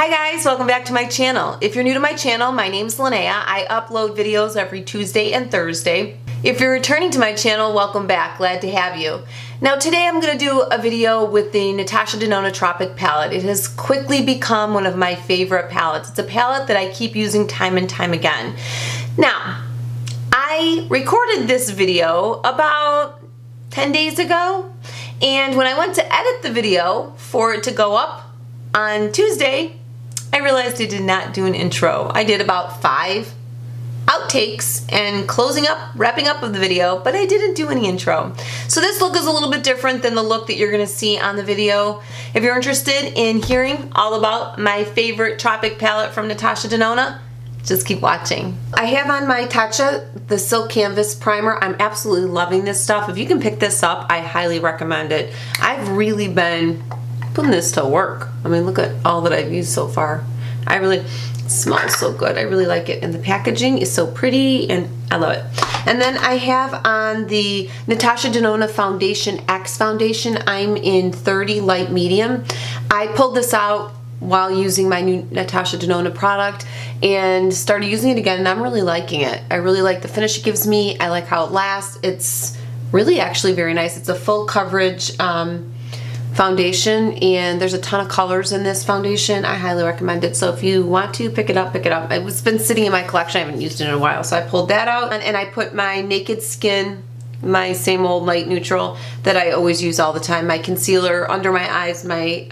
Hi guys, welcome back to my channel. If you're new to my channel, my name's Linnea. I upload videos every Tuesday and Thursday. If you're returning to my channel, welcome back. Glad to have you. Now today I'm going to do a video with the Natasha Denona Tropic palette. It has quickly become one of my favorite palettes. It's a palette that I keep using time and time again. Now, I recorded this video about 10 days ago, and when I went to edit the video for it to go up on Tuesday, I realized I did not do an intro. I did about 5 outtakes and wrapping up of the video, but I didn't do any intro. So this look is a little bit different than the look that you're gonna see on the video. If you're interested in hearing all about my favorite Tropic palette from Natasha Denona, just keep watching. I have on my Tatcha, the Silk Canvas Primer. I'm absolutely loving this stuff. If you can pick this up, I highly recommend it. I've really been putting this to work. I mean, look at all that I've used so far. It smells so good. I really like it. And the packaging is so pretty and I love it. And then I have on the Natasha Denona Foundation X Foundation. I'm in 30 light medium. I pulled this out while using my new Natasha Denona product and started using it again, and I'm really liking it. I really like the finish it gives me. I like how it lasts. It's really actually very nice. It's a full coverage foundation, and there's a ton of colors in this foundation. I highly recommend it. So if you want to pick it up, pick it up. It's been sitting in my collection. I haven't used it in a while, so I pulled that out, and I put my Naked Skin, my same old light neutral that I always use all the time, my concealer under my eyes, my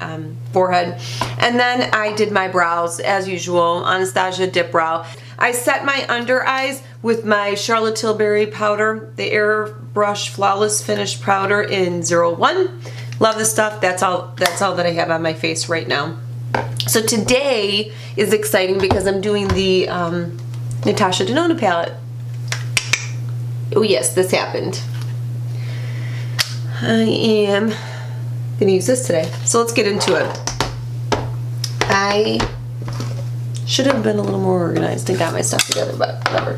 forehead, and then I did my brows as usual, Anastasia Dip Brow. I set my under eyes with my Charlotte Tilbury powder, the Airbrush Flawless Finish powder in 01. Love this stuff. That's all that I have on my face right now. So today is exciting because I'm doing the Natasha Denona palette. Oh yes, this happened. I am gonna use this today. So let's get into it. I should have been a little more organized and got my stuff together, but whatever.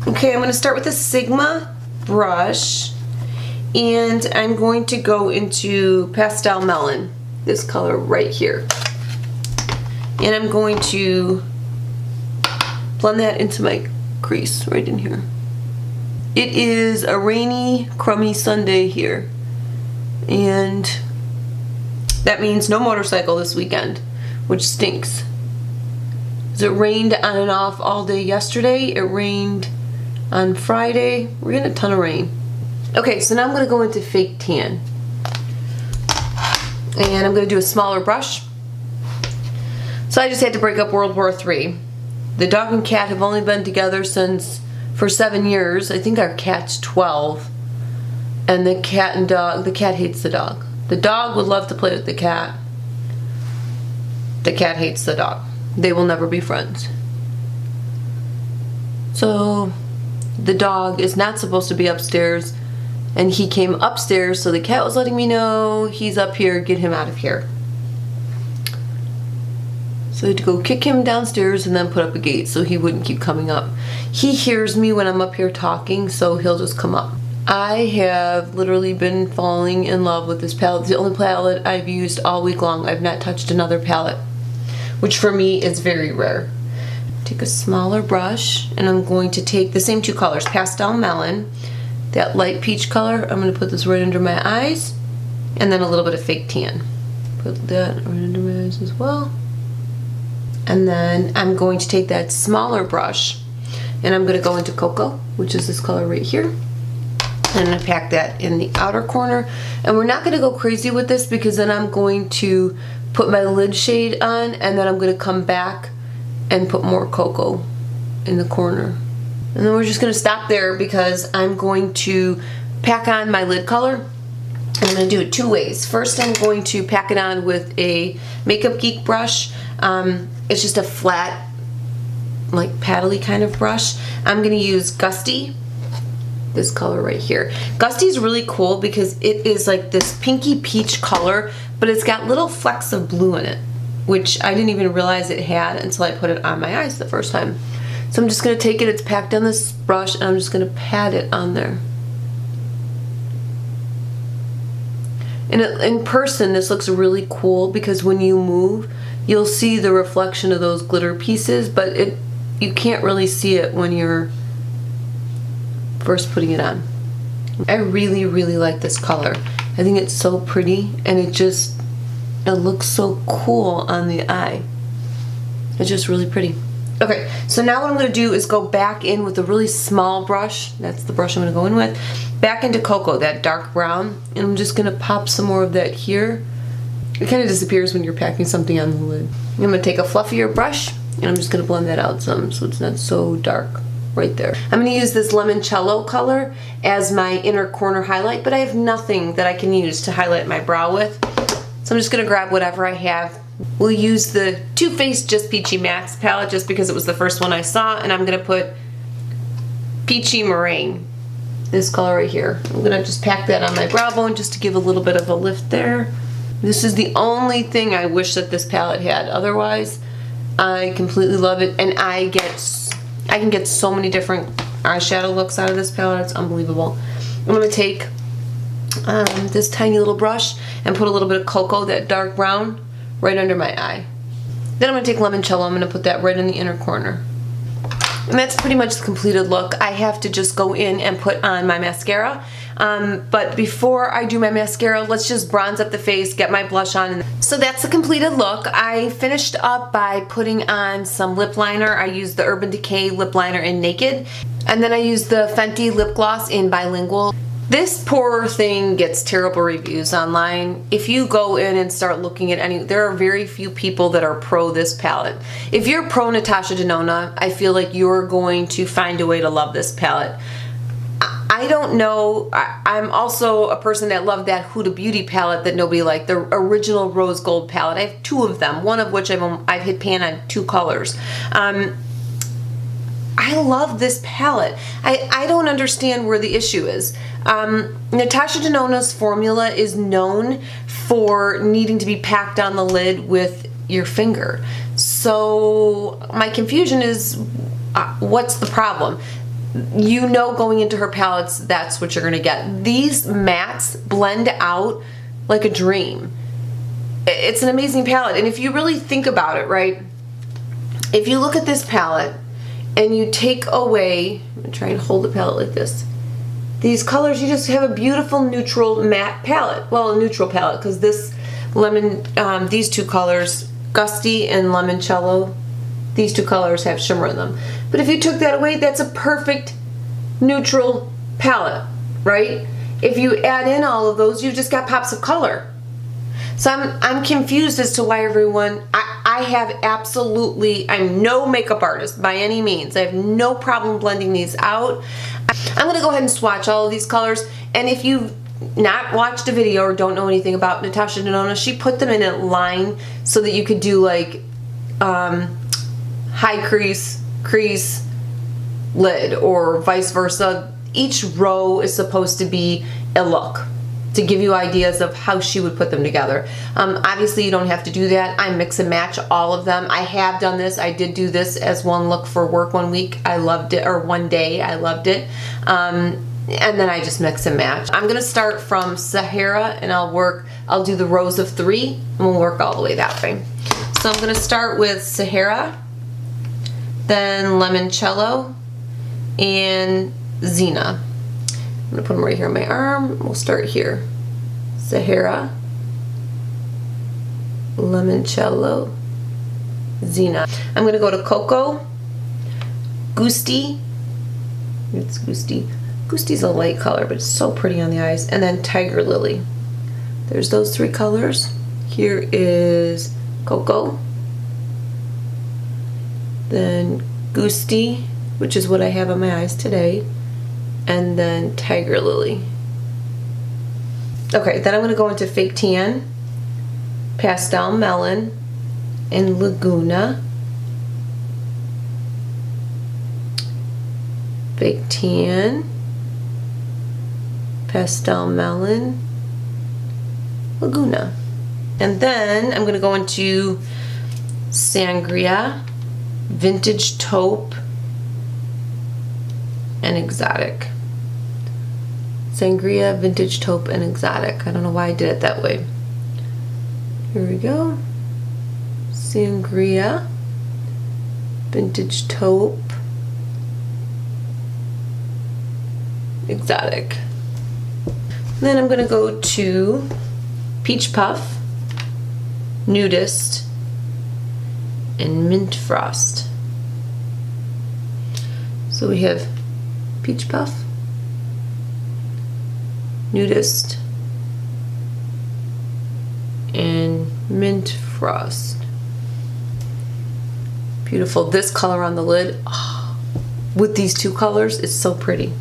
Okay, I'm gonna start with a Sigma brush, and I'm going to go into Pastel Melon, this color right here. And I'm going to blend that into my crease right in here. It is a rainy, crummy Sunday here, and that means no motorcycle this weekend, which stinks. It rained on and off all day yesterday. It rained on Friday. We're getting a ton of rain. Okay, so now I'm going to go into Fake Tan, and I'm going to do a smaller brush. So I just had to break up World War III. The dog and cat have only been together for 7 years. I think our cat's 12. And the cat hates the dog. The dog would love to play with the cat. The cat hates the dog. They will never be friends. So the dog is not supposed to be upstairs, and he came upstairs, so the cat was letting me know he's up here, get him out of here. So I had to go kick him downstairs and then put up a gate so he wouldn't keep coming up. He hears me when I'm up here talking, so he'll just come up. I have literally been falling in love with this palette. It's the only palette I've used all week long. I've not touched another palette, which for me is very rare. Take a smaller brush, and I'm going to take the same 2 colors, Pastel Melon, that light peach color. I'm going to put this right under my eyes, and then a little bit of Fake Tan. Put that right under my eyes as well. And then I'm going to take that smaller brush, and I'm going to go into Cocoa, which is this color right here. And I'm going to pack that in the outer corner. And we're not going to go crazy with this because then I'm going to put my lid shade on, and then I'm going to come back and put more Cocoa in the corner. And then we're just going to stop there because I'm going to pack on my lid color. And I'm going to do it 2 ways. First, I'm going to pack it on with a Makeup Geek brush. It's just a flat, like paddly kind of brush. I'm going to use Gusty, this color right here. Gusty is really cool because it is like this pinky peach color, but it's got little flecks of blue in it, which I didn't even realize it had until I put it on my eyes the first time. So I'm just going to take it, it's packed on this brush, and I'm just going to pat it on there. And in person, this looks really cool because when you move, you'll see the reflection of those glitter pieces, but you can't really see it when you're first putting it on. I really, really like this color. I think it's so pretty, and it looks so cool on the eye. It's just really pretty. Okay, so now what I'm going to do is go back in with a really small brush. That's the brush I'm going to go in with. Back into Cocoa, that dark brown. And I'm just going to pop some more of that here. It kind of disappears when you're packing something on the lid. I'm going to take a fluffier brush, and I'm just going to blend that out some so it's not so dark right there. I'm going to use this Limoncello color as my inner corner highlight, but I have nothing that I can use to highlight my brow with. So I'm just going to grab whatever I have. We'll use the Too Faced Just Peachy Mattes palette just because it was the first one I saw, and I'm going to put Peachy Meringue, this color right here. I'm going to just pack that on my brow bone just to give a little bit of a lift there. This is the only thing I wish that this palette had. Otherwise, I completely love it, and I can get so many different eyeshadow looks out of this palette. It's unbelievable. I'm going to take this tiny little brush and put a little bit of Cocoa, that dark brown, right under my eye. Then I'm going to take Limoncello. I'm going to put that right in the inner corner. And that's pretty much the completed look. I have to just go in and put on my mascara. But before I do my mascara, let's just bronze up the face, get my blush on. So that's the completed look. I finished up by putting on some lip liner. I used the Urban Decay lip liner in Naked. And then I used the Fenty lip gloss in Bilingual. This poor thing gets terrible reviews online. If you go in and start looking at there are very few people that are pro this palette. If you're pro Natasha Denona, I feel like you're going to find a way to love this palette. I don't know. I'm also a person that loved that Huda Beauty palette that nobody liked, the original rose gold palette. I have two of them, one of which I've hit pan on 2 colors. I love this palette. I don't understand where the issue is. Natasha Denona's formula is known for needing to be packed on the lid with your finger. So my confusion is, what's the problem? You know, going into her palettes, that's what you're going to get. These mattes blend out like a dream. It's an amazing palette. And if you really think about it, right? If you look at this palette and you take away, I'm going to try and hold the palette like this. These colors, you just have a beautiful neutral matte palette. Well, a neutral palette, because this these 2 colors, Gusty and Limoncello, these 2 colors have shimmer in them. But if you took that away, that's a perfect neutral palette, right? If you add in all of those, you've just got pops of color. So I'm confused as to why everyone, I'm no makeup artist by any means. I have no problem blending these out. I'm going to go ahead and swatch all of these colors. And if you've not watched a video or don't know anything about Natasha Denona, she put them in a line so that you could do like high crease, lid, or vice versa. Each row is supposed to be a look to give you ideas of how she would put them together. Obviously you don't have to do that. I mix and match all of them. I have done this. I did do this as one look for work one week. I loved it, or one day I loved it. And then I just mix and match. I'm gonna start from Sahara and I'll do the rows of 3 and we'll work all the way that way. So I'm gonna start with Sahara, then Limoncello, and Xena. I'm gonna put them right here on my arm. We'll start here. Sahara, Limoncello, Xena. I'm gonna go to Cocoa, Gusty. It's Gusty. Gusty's a light color, but it's so pretty on the eyes. And then Tiger Lily. There's those 3 colors. Here is Cocoa. Then Gusty, which is what I have on my eyes today. And then Tiger Lily. Okay, then I'm going to go into Fake Tan, Pastel Melon, and Laguna. Fake Tan, Pastel Melon, Laguna. And then I'm going to go into Sangria, Vintage Taupe, and Exotic. Sangria, Vintage Taupe, and Exotic. I don't know why I did it that way. Here we go. Sangria, Vintage Taupe, Exotic. Then I'm going to go to Peach Puff, Nudist, and Mint Frost. So we have Peach Puff, Nudist, and Mint Frost. Beautiful. This color on the lid, oh, with these two colors, is so pretty.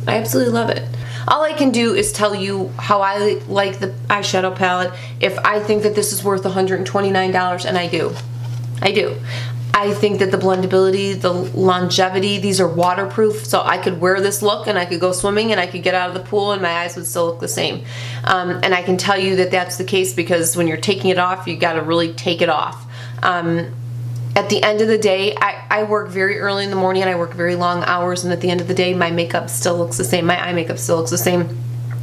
I absolutely love it. All I can do is tell you how I like the eyeshadow palette. If I think that this is worth $129, and I do. I do. I think that the blendability, the longevity, these are waterproof, so I could wear this look and I could go swimming and I could get out of the pool and my eyes would still look the same. And I can tell you that that's the case because when you're taking it off, you gotta really take it off. At the end of the day, I work very early in the morning and I work very long hours, and at the end of the day, my makeup still looks the same. My eye makeup still looks the same.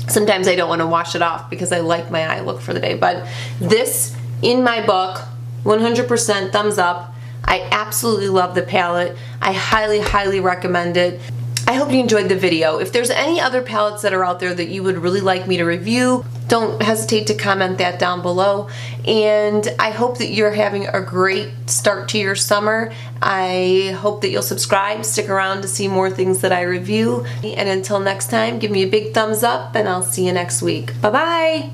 Sometimes I don't want to wash it off because I like my eye look for the day. But this, in my book, 100% thumbs up. I absolutely love the palette. I highly, highly recommend it. I hope you enjoyed the video. If there's any other palettes that are out there that you would really like me to review, don't hesitate to comment that down below. And I hope that you're having a great start to your summer. I hope that you'll subscribe, stick around to see more things that I review. And until next time, give me a big thumbs up and I'll see you next week. Bye-bye.